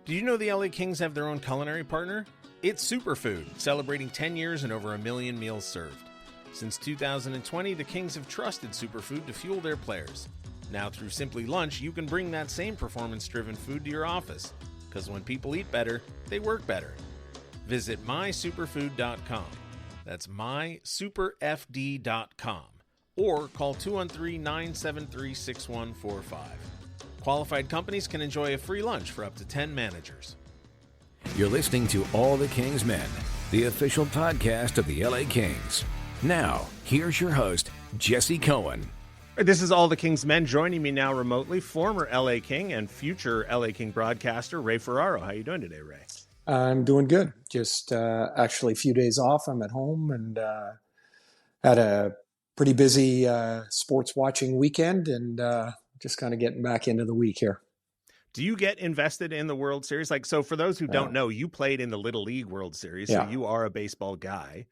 Did you know the LA Kings have their own culinary partner? It's Superfood, celebrating 10 years and over 1 million meals served. Since 2020, the Kings have trusted Superfood to fuel their players. Now through Simply Lunch, you can bring that same performance-driven food to your office. Because when people eat better, they work better. Visit mysuperfood.com. That's mysuperfd.com. Or call 213-973-6145. Qualified companies can enjoy a free lunch for up to 10 managers. You're listening to All the Kings Men, the official podcast of the LA Kings. Now, here's your host, Jesse Cohen. This is All the Kings Men. Joining me now remotely, former LA King and future LA King broadcaster, Ray Ferraro. How are you doing today, Ray? I'm doing good. Just actually a few days off. I'm at home and had a pretty busy sports watching weekend and just kind of getting back into the week here. Do you get invested in the World Series? So for those who don't know, you played in the Little League World Series, so you are a baseball guy.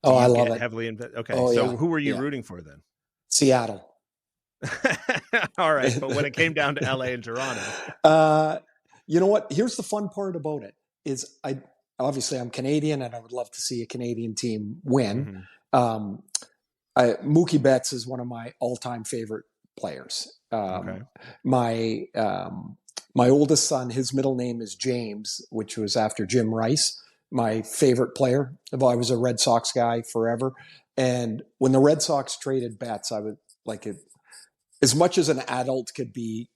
I love it. Heavily okay, who were you rooting for then? Seattle. All right, but when it came down to LA and Toronto. You know what? Here's the fun part about it is I'm Canadian and I would love to see a Canadian team win. Mm-hmm. Mookie Betts is one of my all-time favorite players. My oldest son, his middle name is James, which was after Jim Rice, my favorite player. I was a Red Sox guy forever. And when the Red Sox traded Betts, I would like it as much as an adult could be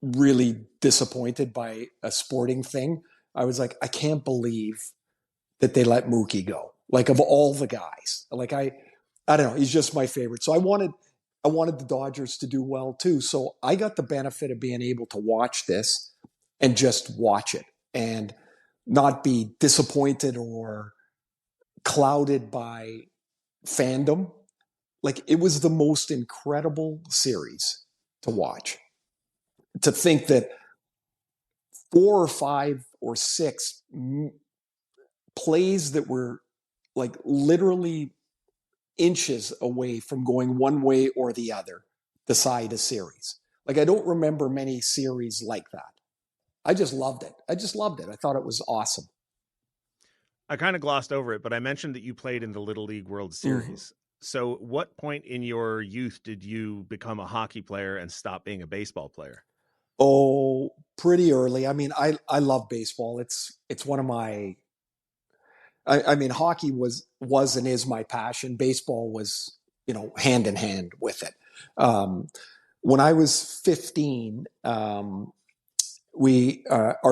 really disappointed by a sporting thing. I was like, I can't believe that they let Mookie go. Like of all the guys, like I don't know, he's just my favorite. So I wanted the Dodgers to do well too. So I got the benefit of being able to watch this and just watch it and not be disappointed or clouded by fandom. Like it was the most incredible series to watch. To think that 4 or 5 or 6 plays that were like literally inches away from going one way or the other decide a series. Like I don't remember many series like that. I just loved it. I thought it was awesome. I kind of glossed over it, but I mentioned that you played in the Little League World Series. Mm-hmm. So what point in your youth did you become a hockey player and stop being a baseball player? Oh, pretty early. I mean, I love baseball. It's one of my I mean, hockey was and is my passion. Baseball was, hand in hand with it. When I was 15, our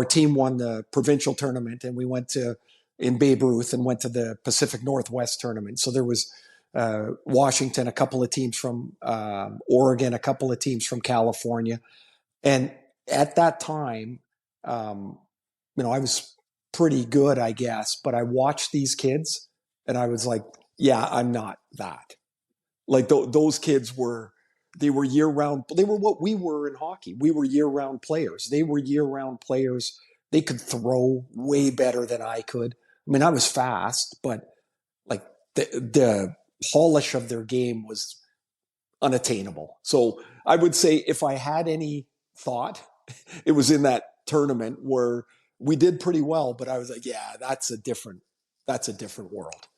team won the provincial tournament, and we went in Babe Ruth and went to the Pacific Northwest tournament. So there was Washington, a couple of teams from Oregon, a couple of teams from California, and at that time, I was pretty good, I guess, but I watched these kids and I was like, yeah, I'm not that. Like those kids they were year round. They were what we were in hockey. We were year round players. They were year round players. They could throw way better than I could. I mean, I was fast, but like the polish of their game was unattainable. So I would say if I had any thought, it was in that tournament where we did pretty well, but I was like, yeah, that's a different world.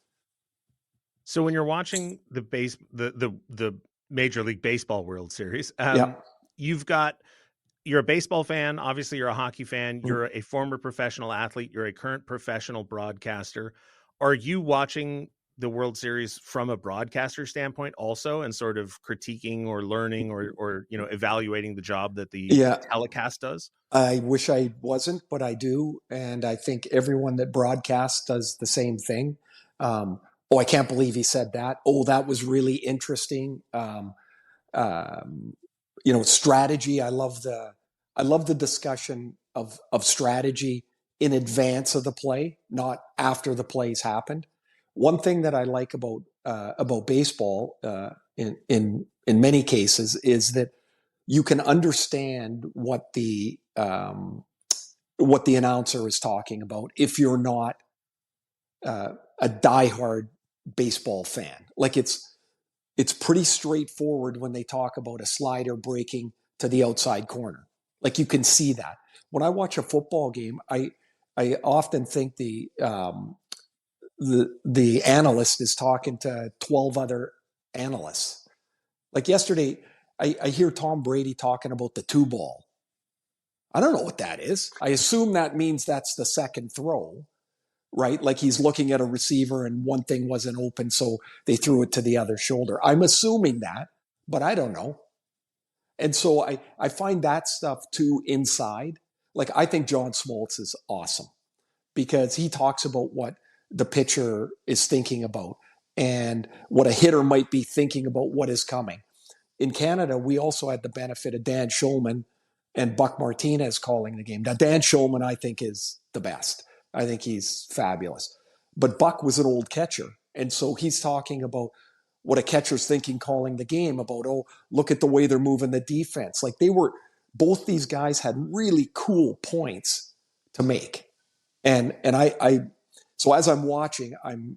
So when you're watching the Major League Baseball World Series, you're a baseball fan. Obviously you're a hockey fan. You're a former professional athlete. You're a current professional broadcaster. Are you watching the World Series from a broadcaster standpoint also and sort of critiquing or learning or evaluating the job that the telecast does? I wish I wasn't, but I do. And I think everyone that broadcasts does the same thing. I can't believe he said that. Oh, that was really interesting. Strategy. I love the discussion of strategy in advance of the play, not after the plays happened. One thing that I like about baseball in many cases is that you can understand what the announcer is talking about if you're not a diehard baseball fan. Like it's pretty straightforward when they talk about a slider breaking to the outside corner. Like you can see that. when I watch a football game, I often think the analyst is talking to 12 other analysts. Like yesterday, I hear Tom Brady talking about the two ball. I don't know what that is. I assume that means that's the second throw, right? Like he's looking at a receiver and one thing wasn't open, so they threw it to the other shoulder. I'm assuming that, but I don't know. And so I find that stuff too inside. Like I think John Smoltz is awesome because he talks about what the pitcher is thinking about and what a hitter might be thinking about what is coming. In Canada, we also had the benefit of Dan Shulman and Buck Martinez calling the game. Now, Dan Shulman, I think, is the best. I think he's fabulous. But Buck was an old catcher. And so he's talking about what a catcher's thinking calling the game about, oh, look at the way they're moving the defense. Like both these guys had really cool points to make. And so as I'm watching, I'm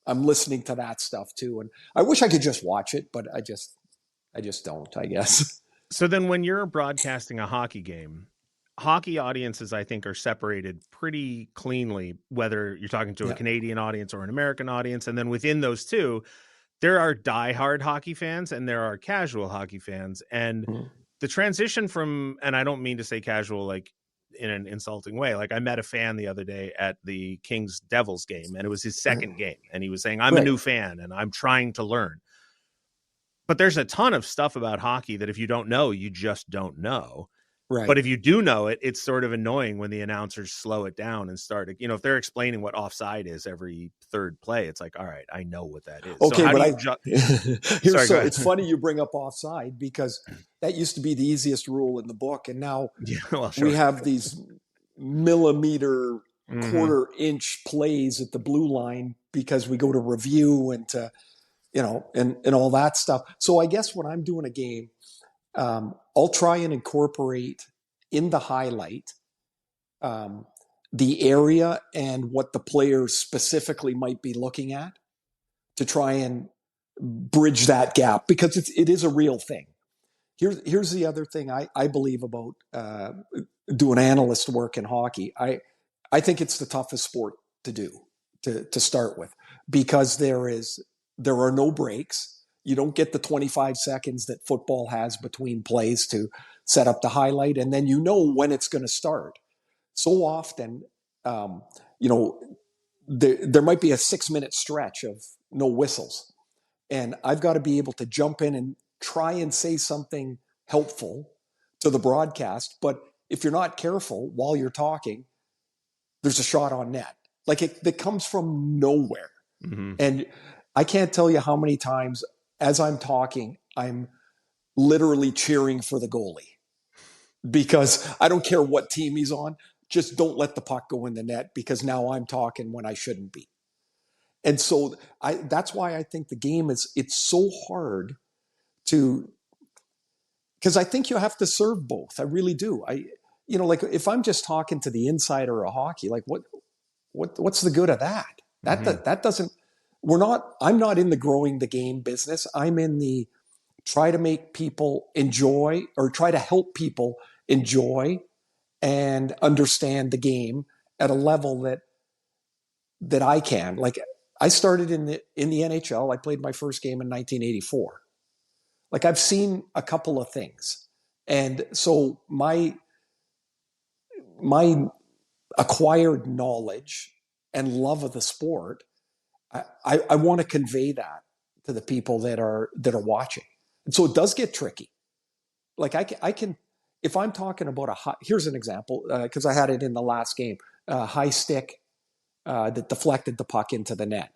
listening to that stuff too. And I wish I could just watch it, but I just don't, I guess. So then when you're broadcasting a hockey game, hockey audiences, I think, are separated pretty cleanly, whether you're talking to a Canadian audience or an American audience. And then within those two, there are diehard hockey fans and there are casual hockey fans. And the transition from, and I don't mean to say casual, like in an insulting way. Like I met a fan the other day at the Kings Devils game and it was his second game. And he was saying, I'm a new fan and I'm trying to learn. But there's a ton of stuff about hockey that if you don't know, you just don't know. Right. But if you do know it, it's sort of annoying when the announcers slow it down and start, if they're explaining what offside is every third play, it's like, all right, I know what that is. Okay, So but it's funny you bring up offside because that used to be the easiest rule in the book. And now we have these millimeter, quarter inch plays at the blue line because we go to review and to, and all that stuff. So I guess when I'm doing a game, I'll try and incorporate in the highlight the area and what the player specifically might be looking at to try and bridge that gap because it is a real thing. Here's the other thing I believe about doing analyst work in hockey. I think it's the toughest sport to do to start with because there are no breaks. You don't get the 25 seconds that football has between plays to set up the highlight, and then when it's going to start. So often, there might be a 6-minute stretch of no whistles, and I've got to be able to jump in and try and say something helpful to the broadcast. But if you're not careful while you're talking, there's a shot on net. Like it comes from nowhere. Mm-hmm. And I can't tell you how many times as I'm talking, I'm literally cheering for the goalie because I don't care what team he's on. Just don't let the puck go in the net because now I'm talking when I shouldn't be. And so that's why I think the game it's so hard because I think you have to serve both. I really do. Like if I'm just talking to the insider of hockey, like what's the good of that? That doesn't. I'm not in the growing the game business. I'm in the try to make people enjoy or try to help people enjoy and understand the game at a level that I can. Like I started in the NHL. I played my first game in 1984. Like I've seen a couple of things. And so my acquired knowledge and love of the sport, I want to convey that to the people that are watching. And so it does get tricky. Like I can, if I'm talking about here's an example, because I had it in the last game, high stick that deflected the puck into the net.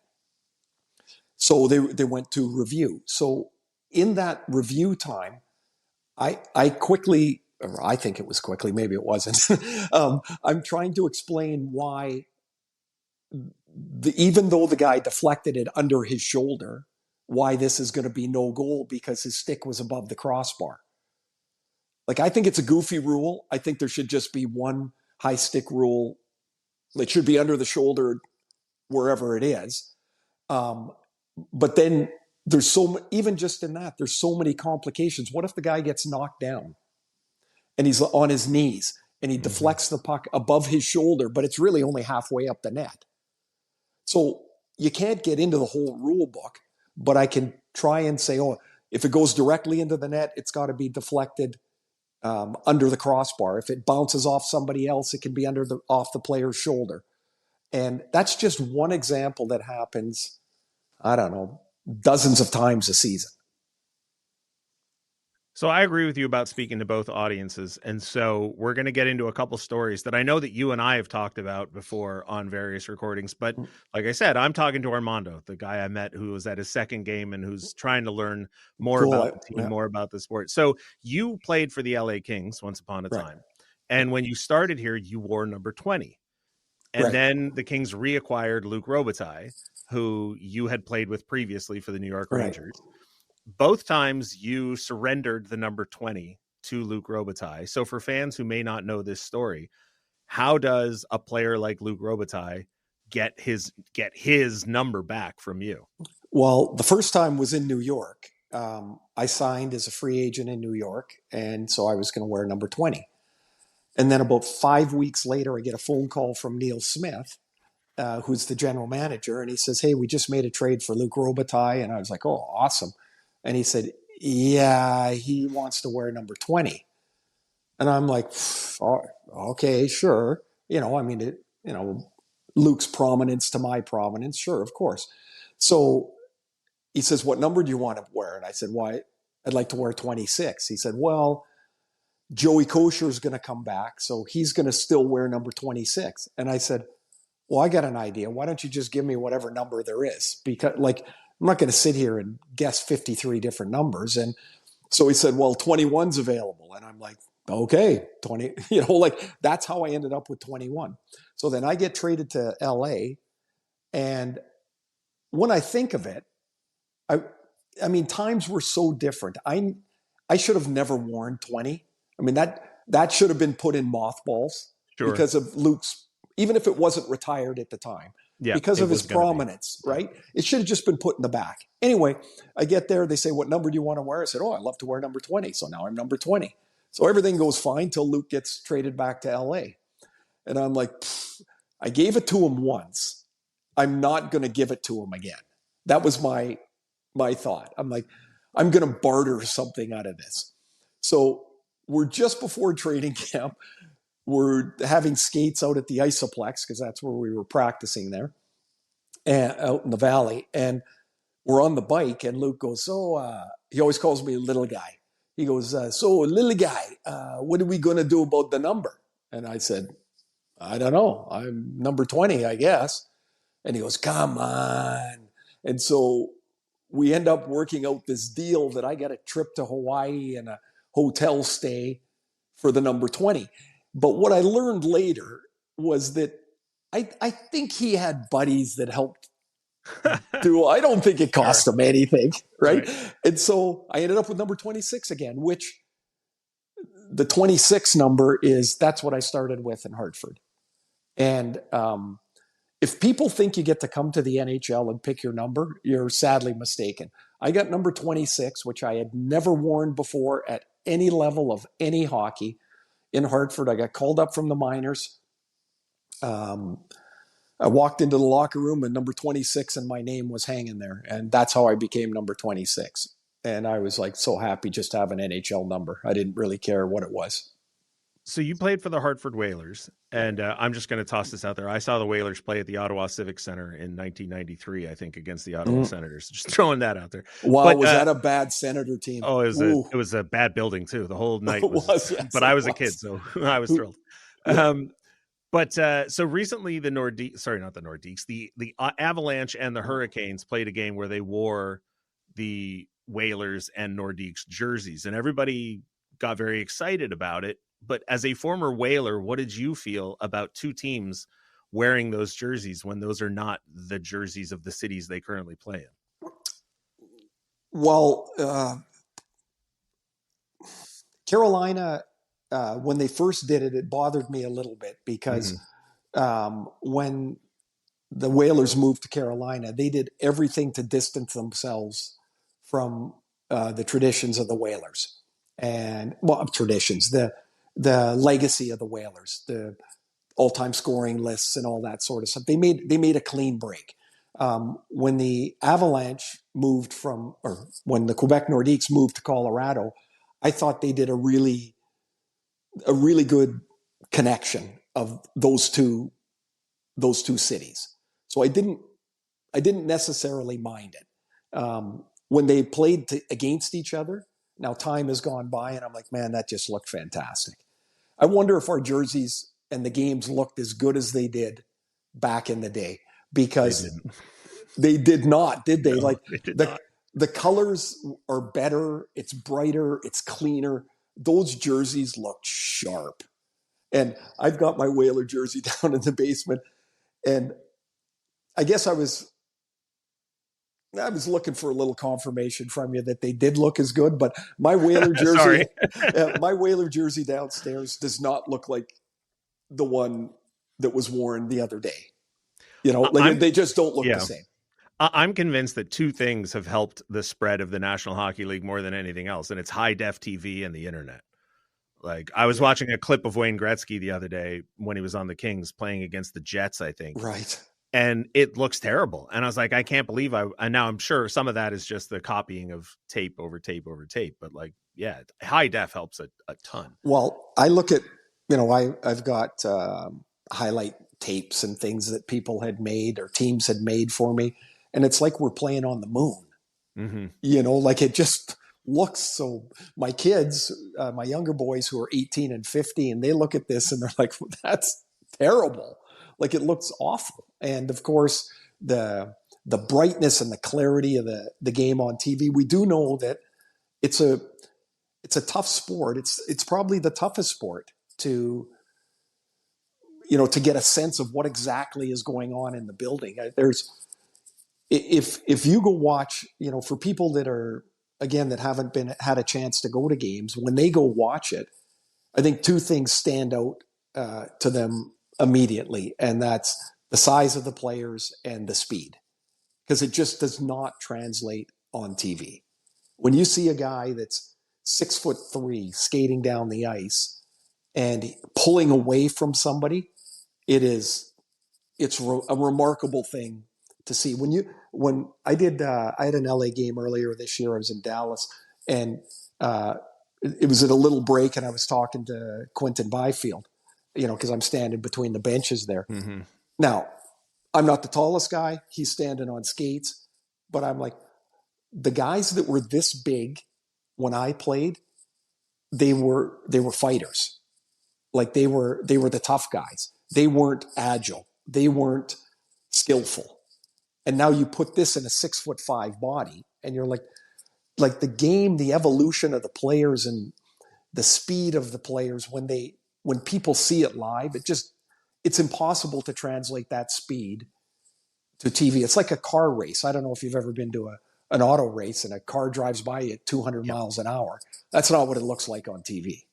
So they went to review. So in that review time, I quickly, or I think it was quickly, maybe it wasn't. I'm trying to explain why even though the guy deflected it under his shoulder, why this is going to be no goal because his stick was above the crossbar. Like, I think it's a goofy rule. I think there should just be one high stick rule. It should be under the shoulder wherever it is. But then there's even just in that, there's so many complications. What if the guy gets knocked down and he's on his knees and he deflects the puck above his shoulder, but it's really only halfway up the net. So you can't get into the whole rule book, but I can try and say, oh, if it goes directly into the net, it's got to be deflected under the crossbar. If it bounces off somebody else, it can be off the player's shoulder. And that's just one example that happens, I don't know, dozens of times a season. So I agree with you about speaking to both audiences. And so we're going to get into a couple stories that I know that you and I have talked about before on various recordings. But like I said, I'm talking to Armando, the guy I met who was at his second game and who's trying to learn more about the team, more about the sport. So you played for the LA Kings once upon a time. And when you started here, you wore number 20. And then the Kings reacquired Luc Robitaille, who you had played with previously for the New York Rangers. Both times you surrendered the number 20 to Luc Robitaille. So for fans who may not know this story, how does a player like Luc Robitaille get his number back from you? Well, the first time was in New York. I signed as a free agent in New York, and so I was going to wear number 20. And then about 5 weeks later, I get a phone call from Neil Smith, who's the general manager, and he says, "Hey, we just made a trade for Luc Robitaille." And I was like, "Oh, awesome." And he said, "Yeah, he wants to wear number 20. And I'm like, oh, okay, sure. Luke's prominence to my prominence. Sure, of course. So he says, "What number do you want to wear?" And I said, "Why, I'd like to wear 26. He said, "Well, Joey Kosher is going to come back, so he's going to still wear number 26. And I said, "Well, I got an idea. Why don't you just give me whatever number there is? Because, I'm not going to sit here and guess 53 different numbers." And so he said, "Well, 21's available." And I'm like, "Okay, 20." That's how I ended up with 21. So then I get traded to LA. And when I think of it, I mean, times were so different. I should have never worn 20. I mean, that should have been put in mothballs because of Luke's, even if it wasn't retired at the time, because of his prominence, right? It should have just been put in the back. Anyway, I get there. They say, "What number do you want to wear?" I said, "Oh, I love to wear number 20. So now I'm number 20. So everything goes fine till Luke gets traded back to LA. And I'm like, I gave it to him once. I'm not going to give it to him again. That was my thought. I'm like, I'm going to barter something out of this. So we're just before training camp. We're having skates out at the Isoplex because that's where we were practicing there, and out in the valley. And we're on the bike, and Luke goes, he always calls me little guy. He goes, "So little guy, what are we going to do about the number?" And I said, "I don't know. I'm number 20, I guess." And he goes, "Come on." And so we end up working out this deal that I got a trip to Hawaii and a hotel stay for the number 20. But what I learned later was that I think he had buddies that helped do. I don't think it cost him anything, right? And so I ended up with number 26 again, which the 26 number that's what I started with in Hartford. And if people think you get to come to the NHL and pick your number, you're sadly mistaken. I got number 26, which I had never worn before at any level of any hockey. In Hartford, I got called up from the minors. I walked into the locker room and number 26 and my name was hanging there. And that's how I became number 26. And I was like so happy just to have an NHL number. I didn't really care what it was. So you played for the Hartford Whalers, and I'm just going to toss this out there. I saw the Whalers play at the Ottawa Civic Center in 1993, I think, against the Ottawa Senators. Just throwing that out there. Wow, was that a bad Senator team? Oh, it was a bad building too. The whole night was. Yes, but I was a kid, so I was thrilled. Yeah. So recently, the Avalanche and the Hurricanes played a game where they wore the Whalers and Nordiques jerseys, and everybody got very excited about it. But as a former Whaler, what did you feel about two teams wearing those jerseys when those are not the jerseys of the cities they currently play in? Well, Carolina, when they first did it, it bothered me a little bit because when the Whalers moved to Carolina, they did everything to distance themselves from the traditions of the Whalers. And, traditions, the legacy of the Whalers, the all-time scoring lists and all that sort of stuff. They made a clean break. When the Avalanche moved or when the Quebec Nordiques moved to Colorado, I thought they did a really good connection of those two cities. So I didn't necessarily mind it. When they played against each other, now time has gone by, and I'm like, man, that just looked fantastic. I wonder if our jerseys and the games looked as good as they did back in the day, because they did not, did they? No, like they did the not. the colors are better, it's brighter, it's cleaner. Those jerseys looked sharp. And I've got my Whaler jersey down in the basement, and I guess I was looking for a little confirmation from you that they did look as good, but my Whaler jersey, my Whaler jersey downstairs does not look like the one that was worn the other day. They just don't look the same. I'm convinced that two things have helped the spread of the National Hockey League more than anything else, and it's high def TV and the internet. Like, I was watching a clip of Wayne Gretzky the other day when he was on the Kings playing against the Jets, I think. Right. And it looks terrible. And I was like, I can't believe and now I'm sure some of that is just the copying of tape over tape over tape. But like, yeah, high def helps a ton. Well, I look at, I've got highlight tapes and things that people had made or teams had made for me. And it's like we're playing on the moon. Mm-hmm. Like it just looks so. My kids, my younger boys who are 18 and 50, and they look at this and they're like, well, that's terrible. Like it looks awful. And of course, the brightness and the clarity of the game on TV, we do know that it's a tough sport. It's probably the toughest sport to get a sense of what exactly is going on in the building. If you go watch, for people that are, again, that haven't had a chance to go to games, when they go watch it, I think two things stand out to them immediately, and that's the size of the players and the speed, because it just does not translate on TV. When you see a guy that's 6'3" skating down the ice and pulling away from somebody, it's a remarkable thing to see. When I had an LA game earlier this year. I was in Dallas, and it was at a little break, and I was talking to Quinton Byfield, because I'm standing between the benches there. Mm-hmm. Now, I'm not the tallest guy. He's standing on skates, but I'm like, the guys that were this big when I played, they were fighters. Like they were the tough guys. They weren't agile. They weren't skillful. And now you put this in a 6'5" body, and you're like the game, the evolution of the players and the speed of the players, when people see it live, it's impossible to translate that speed to TV. It's like a car race. I don't know if you've ever been to an auto race and a car drives by you at 200 miles an hour. That's not what it looks like on TV.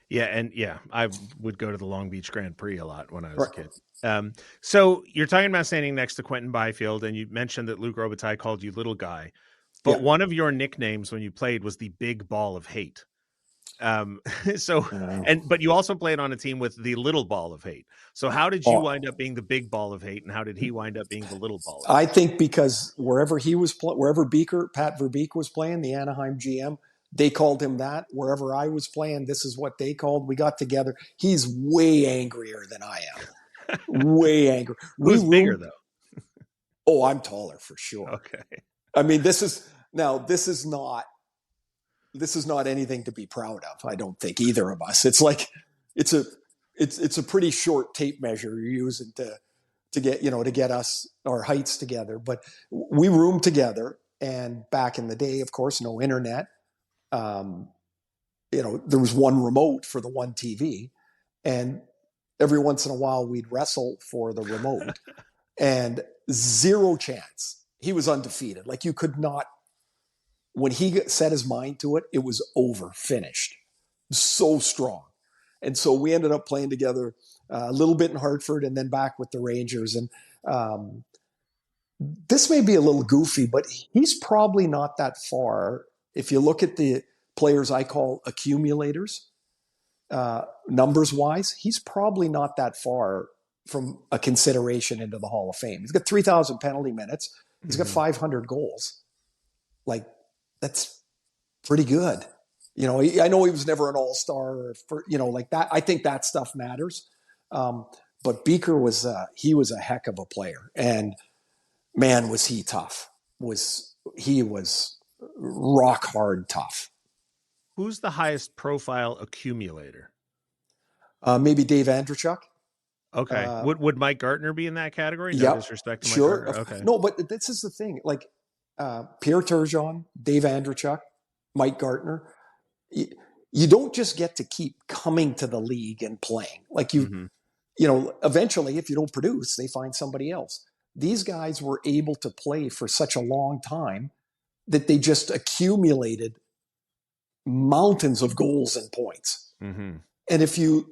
Yeah, and I would go to the Long Beach Grand Prix a lot when I was a kid. So you're talking about standing next to Quentin Byfield, and you mentioned that Luc Robitaille called you little guy. But one of your nicknames when you played was the big ball of hate. But you also played on a team with the little ball of hate. So how did you wind up being the big ball of hate, and how did he wind up being the little ball of hate? I think because wherever Pat Verbeek was playing, the Anaheim GM, they called him that. Wherever I was playing, this is what they called. We got together. He's way angrier than I am. Way angry. Who's bigger though? Oh, I'm taller for sure. Okay. I mean, this is not anything to be proud of. I don't think either of us. It's like it's a pretty short tape measure you're using to get us our heights together. But we roomed together, and back in the day, of course, no internet. There was one remote for the one TV, and every once in a while we'd wrestle for the remote, and zero chance. He was undefeated. Like, you could not. When he set his mind to it, it was over, finished. So strong. And so we ended up playing together a little bit in Hartford and then back with the Rangers. And this may be a little goofy, but he's probably not that far. If you look at the players I call accumulators, numbers wise, he's probably not that far from a consideration into the Hall of Fame. He's got 3,000 penalty minutes. He's got 500 goals. Like, that's pretty good. You know, I know he was never an all-star for, you know, like that. I think that stuff matters. But Beaker was he was a heck of a player, and man, was he tough. He was rock hard tough. Who's the highest profile accumulator? Maybe Dave Andreychuk. Okay. Would Mike Gartner be in that category? No disrespect to Mike sure. Gartner. Okay. No, but this is the thing. Like Pierre Turgeon, Dave Andreychuk, Mike Gartner. You don't just get to keep coming to the league and playing. Like you know, eventually, if you don't produce, they find somebody else. These guys were able to play for such a long time that they just accumulated mountains of goals and points. Mm-hmm. And if you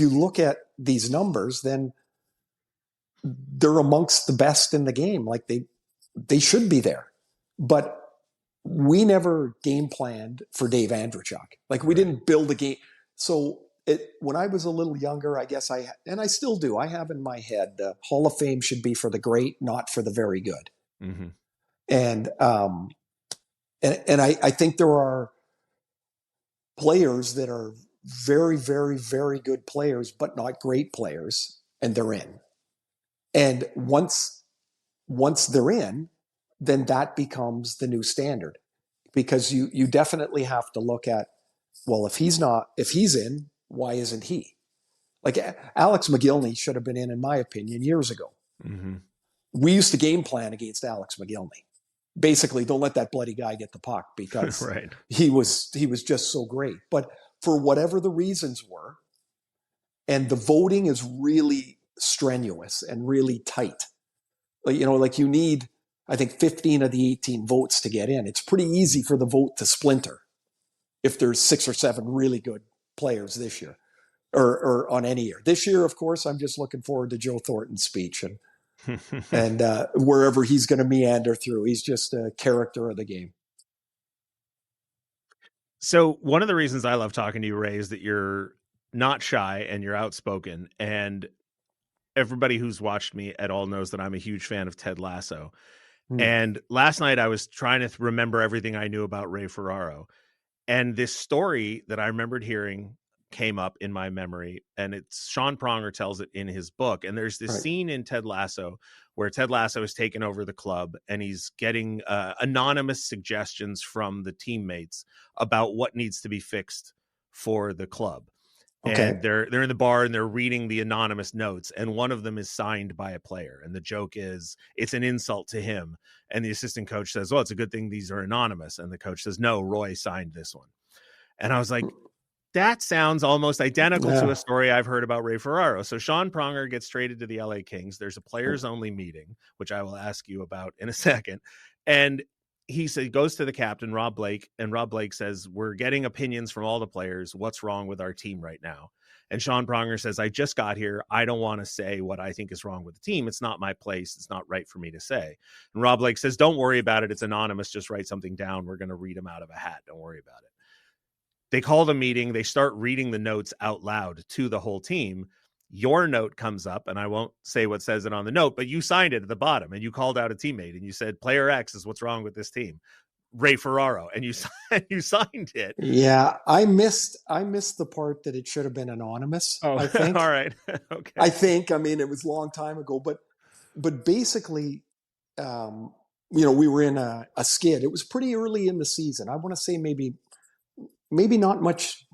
look at these numbers, then they're amongst the best in the game. Like they should be there. But we never game planned for Dave Andreychuk. Like we didn't build a game. So when I was a little younger, I guess and I still do, I have in my head, the Hall of Fame should be for the great, not for the very good. Mm-hmm. And I think there are players that are very, very, very good players, but not great players, and they're in. And once they're in, then that becomes the new standard, because you definitely have to look at, well, if he's in, why isn't he? Like Alex McGillney should have been in my opinion, years ago. Mm-hmm. We used to game plan against Alex McGillney. Basically, don't let that bloody guy get the puck, because right. he was just so great. But for whatever the reasons were, and the voting is really strenuous and really tight. You know, like you need, I think, 15 of the 18 votes to get in. It's pretty easy for the vote to splinter if there's 6 or 7 really good players this year, or on any year. This year, of course, I'm just looking forward to Joe Thornton's speech and wherever he's going to meander through. He's just a character of the game. So one of the reasons I love talking to you, Ray, is that you're not shy and you're outspoken. And everybody who's watched me at all knows that I'm a huge fan of Ted Lasso. And last night I was trying to remember everything I knew about Ray Ferraro. And this story that I remembered hearing came up in my memory, and it's Sean Pronger tells it in his book. And there's this scene in Ted Lasso where Ted Lasso has taken over the club, and he's getting anonymous suggestions from the teammates about what needs to be fixed for the club. Okay. And they're in the bar and they're reading the anonymous notes, and one of them is signed by a player. And the joke is it's an insult to him. And the assistant coach says, well, it's a good thing these are anonymous. And the coach says, no, Roy signed this one. And I was like, that sounds almost identical to a story I've heard about Ray Ferraro. So Sean Pronger gets traded to the LA Kings. There's a players only meeting, which I will ask you about in a second. And he goes to the captain, Rob Blake, and Rob Blake says, we're getting opinions from all the players. What's wrong with our team right now? And Sean Pronger says, I just got here. I don't want to say what I think is wrong with the team. It's not my place. It's not right for me to say. And Rob Blake says, don't worry about it. It's anonymous. Just write something down. We're going to read them out of a hat. Don't worry about it. They call the meeting. They start reading the notes out loud to the whole team. Your note comes up, and I won't say what says it on the note, but you signed it at the bottom, and you called out a teammate, and you said, player X is what's wrong with this team, Ray Ferraro, and you signed it. Yeah, I missed the part that it should have been anonymous. Oh, I think. All right. Okay. I mean, it was a long time ago, but basically, we were in a skid. It was pretty early in the season. I want to say maybe not much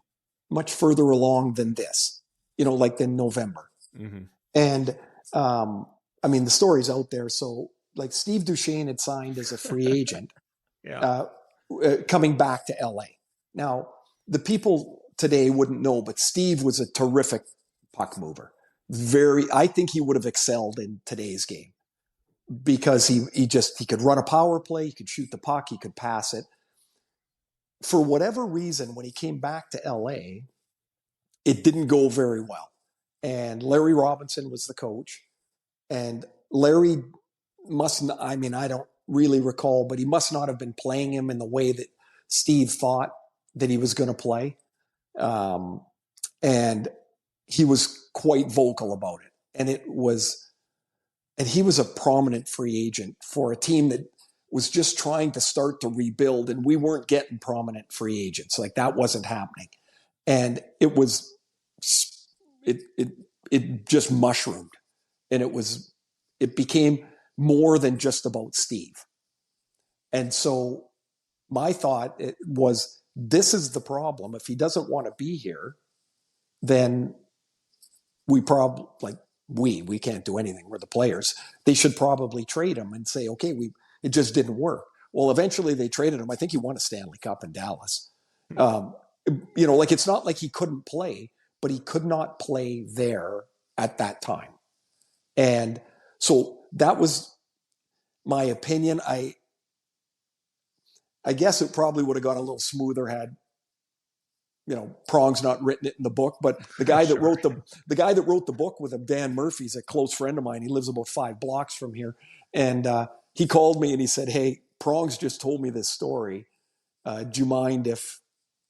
further along than this. Like than November. Mm-hmm. And, the story's out there. So like Steve Duchesne had signed as a free agent, coming back to LA. Now the people today wouldn't know, but Steve was a terrific puck mover. I think he would have excelled in today's game because he could run a power play. He could shoot the puck. He could pass it. For whatever reason, when he came back to LA, it didn't go very well. And Larry Robinson was the coach. And Larry I don't really recall, but he must not have been playing him in the way that Steve thought that he was going to play. And he was quite vocal about it. And he was a prominent free agent for a team that was just trying to start to rebuild, and we weren't getting prominent free agents. Like, that wasn't happening. And it just mushroomed. And it became more than just about Steve. And so my thought was, this is the problem. If he doesn't want to be here, then we probably, we can't do anything. We're the players. They should probably trade him and say, okay, it just didn't work. Well, eventually they traded him. I think he won a Stanley Cup in Dallas. It's not like he couldn't play, but he could not play there at that time. And so that was my opinion. I guess it probably would have gone a little smoother had, Prong's not written it in the book, but the guy that wrote the book with him, Dan Murphy's a close friend of mine. He lives about 5 blocks from here. And he called me and he said, "Hey, Prong's just told me this story. Do you mind if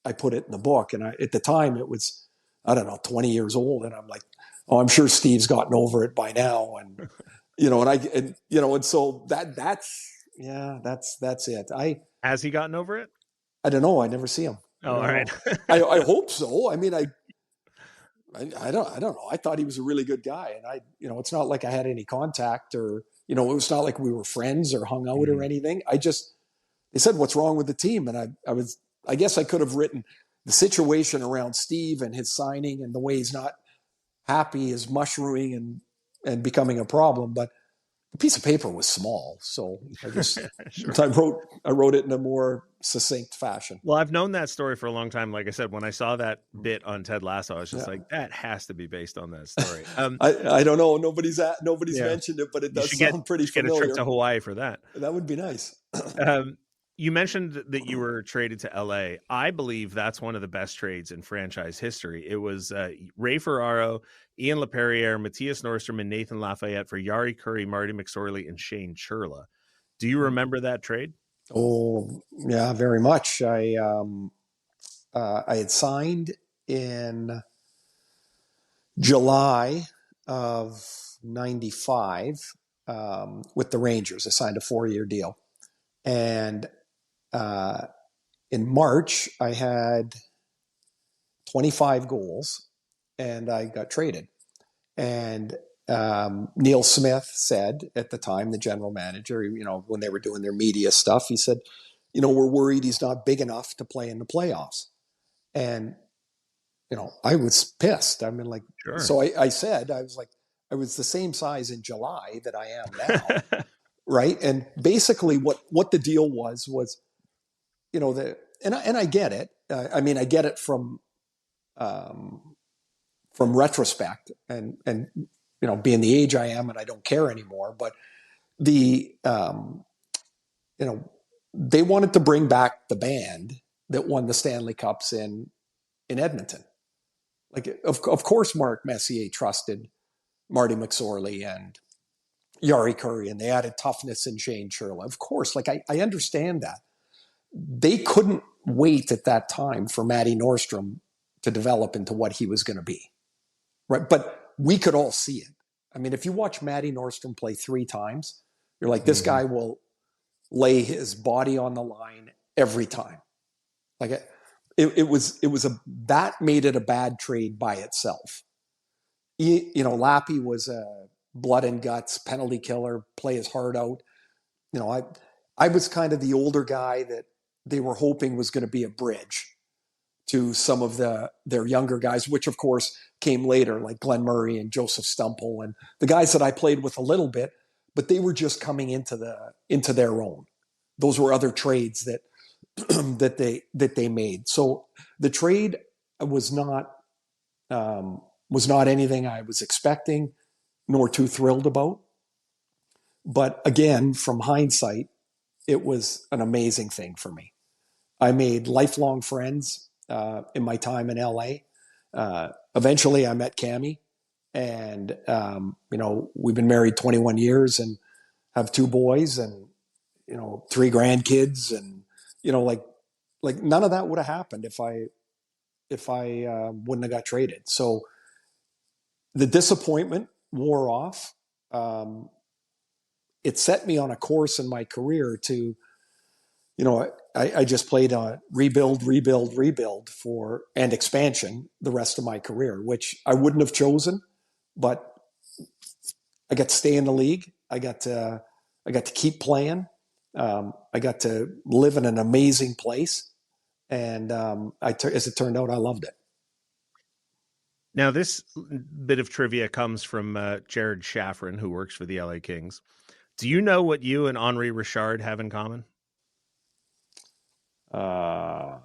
I put it in the book?" And at the time it was, I don't know, 20 years old. And I'm like, "Oh, I'm sure Steve's gotten over it by now." And, and so that's it. Has he gotten over it? I don't know. I never see him. Oh, all right. I hope so. I mean, I don't know. I thought he was a really good guy, and it's not like I had any contact, or, it was not like we were friends or hung out or anything. They said, "What's wrong with the team?" And I guess I could have written the situation around Steve and his signing and the way he's not happy is mushrooming and becoming a problem. But the piece of paper was small, so I just sure. I wrote it in a more succinct fashion. Well, I've known that story for a long time. Like I said, when I saw that bit on Ted Lasso, I was just like, that has to be based on that story. I don't know. Nobody's mentioned it, but it does sound pretty familiar. Get a trip to Hawaii for that. That would be nice. You mentioned that you were traded to LA. I believe that's one of the best trades in franchise history. It was Ray Ferraro, Ian LaPerriere, Matthias Nordstrom, and Nathan Lafayette for Jari Kurri, Marty McSorley, and Shane Churla. Do you remember that trade? Oh, yeah, very much. I had signed in July of 95 with the Rangers. I signed a 4-year deal. And in March, I had 25 goals, and I got traded. And Neil Smith said at the time, the general manager, when they were doing their media stuff, he said, "We're worried he's not big enough to play in the playoffs." And, I was pissed. I mean, sure. So I said, I was like, I was the same size in July that I am now. Right. And basically what the deal was, and I get it. I mean, I get it from retrospect and, being the age I am, and I don't care anymore, but they wanted to bring back the band that won the Stanley Cups in Edmonton. Of course, Mark Messier trusted Marty McSorley and Jari Kurri, and they added toughness in Shane Churla. Of course, I understand that. They couldn't wait at that time for Matty Nordstrom to develop into what he was going to be. Right. But we could all see it. I mean, if you watch Matty Nordstrom play 3 times, you're like, this guy will lay his body on the line every time. That made it a bad trade by itself. Lappy was a blood and guts penalty killer, play his heart out. I was kind of the older guy that they were hoping was going to be a bridge to some of their younger guys, which of course came later, like Glenn Murray and Joseph Stumple and the guys that I played with a little bit, but they were just coming into their own. Those were other trades that they made. So the trade was not anything I was expecting nor too thrilled about. But again, from hindsight, it was an amazing thing for me. I made lifelong friends in my time in LA. Eventually I met Cammie, and we've been married 21 years and have 2 boys and 3 grandkids, and like none of that would have happened if I if I wouldn't have got traded. So the disappointment wore off. It set me on a course in my career to, I just played a rebuild and expansion the rest of my career, which I wouldn't have chosen, but I got to stay in the league. I got to keep playing. I got to live in an amazing place. And as it turned out, I loved it. Now, this bit of trivia comes from Jared Shaffrin, who works for the LA Kings. Do you know what you and Henri Richard have in common? I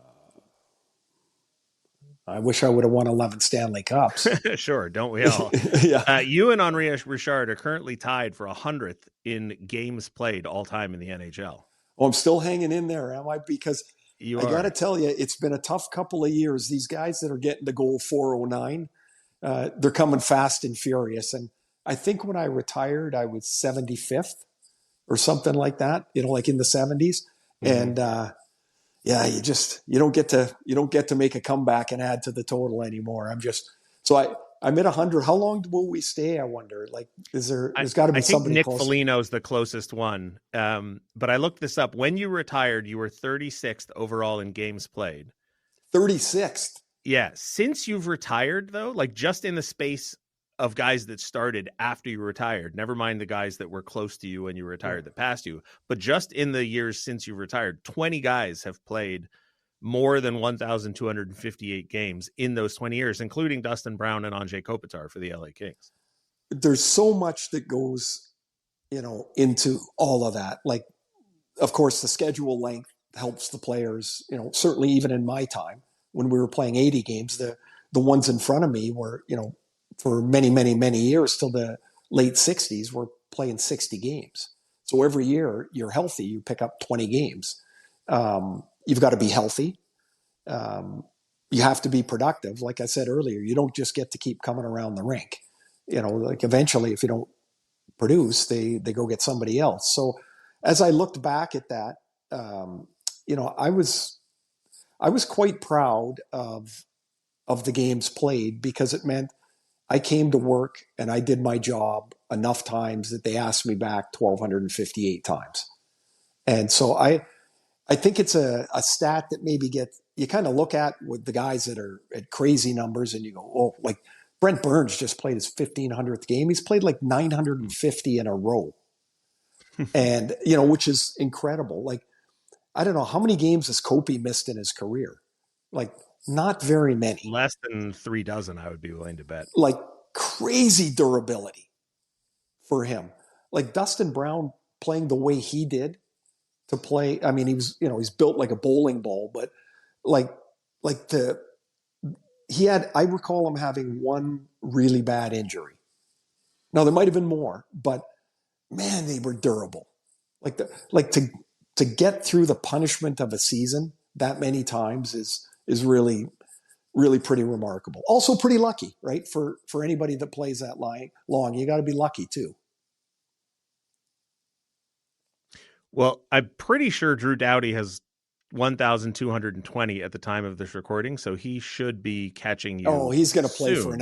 wish I would have won 11 Stanley Cups. Sure, don't we all? Yeah. You and Henri Richard are currently tied for 100th in games played all time in the NHL. Oh, I'm still hanging in there, am I? Because I got to tell you, it's been a tough couple of years. These guys that are getting to goal 409, they're coming fast and furious. And I think when I retired, I was 75th or something like that, like in the 70s. Mm-hmm. And you don't get to make a comeback and add to the total anymore. I'm at 100. How long will we stay? I wonder. Like, there's got to be somebody. Nick Foligno's the closest one. But I looked this up. When you retired, you were 36th overall in games played. 36th. Yeah. Since you've retired, though, like just in the space of guys that started after you retired, never mind the guys that were close to you when you retired that passed you, but just in the years since you retired, 20 guys have played more than 1,258 games in those 20 years, including Dustin Brown and Anze Kopitar for the LA Kings. There's so much that goes, into all of that. Like, of course, the schedule length helps the players, certainly even in my time when we were playing 80 games, the ones in front of me were, for many, many, many years till the late 60s, we're playing 60 games. So every year you're healthy, you pick up 20 games. You've got to be healthy. You have to be productive. Like I said earlier, you don't just get to keep coming around the rink. Like eventually, if you don't produce, they go get somebody else. So as I looked back at that, I was quite proud of the games played, because it meant I came to work and I did my job enough times that they asked me back 1,258 times. And so I think it's a stat that maybe you kind of look at with the guys that are at crazy numbers and you go, oh, like Brent Burns just played his 1,500th game. He's played like 950 in a row. And, which is incredible. Like, I don't know, how many games has Kopi missed in his career? Like, not very many. Less than 3 dozen, I would be willing to bet. Like, crazy durability for him. Like Dustin Brown playing the way he did to play. I mean, he was, he's built like a bowling ball, but I recall him having one really bad injury. Now there might've been more, but man, they were durable. To get through the punishment of a season that many times is really, really pretty remarkable. Also pretty lucky, right? For anybody that plays that long, you got to be lucky too. Well, I'm pretty sure Drew Doughty has 1,220 at the time of this recording, so he should be catching you. Oh, he's going to play soon.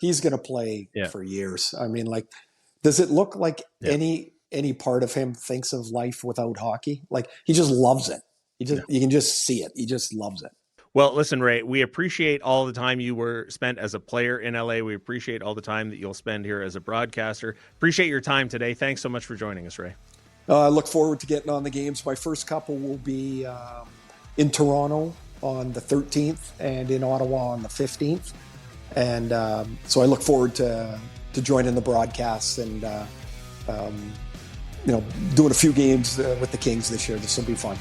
He's going to play for years. I mean, like, does it look like any part of him thinks of life without hockey? Like, he just loves it. You can just see it. He just loves it. Well, listen, Ray, we appreciate all the time you were spent as a player in LA. We appreciate all the time that you'll spend here as a broadcaster. Appreciate your time today. Thanks so much for joining us, Ray. I look forward to getting on the games. My first couple will be in Toronto on the 13th and in Ottawa on the 15th. And so I look forward to joining the broadcasts and, doing a few games with the Kings this year. This will be fun.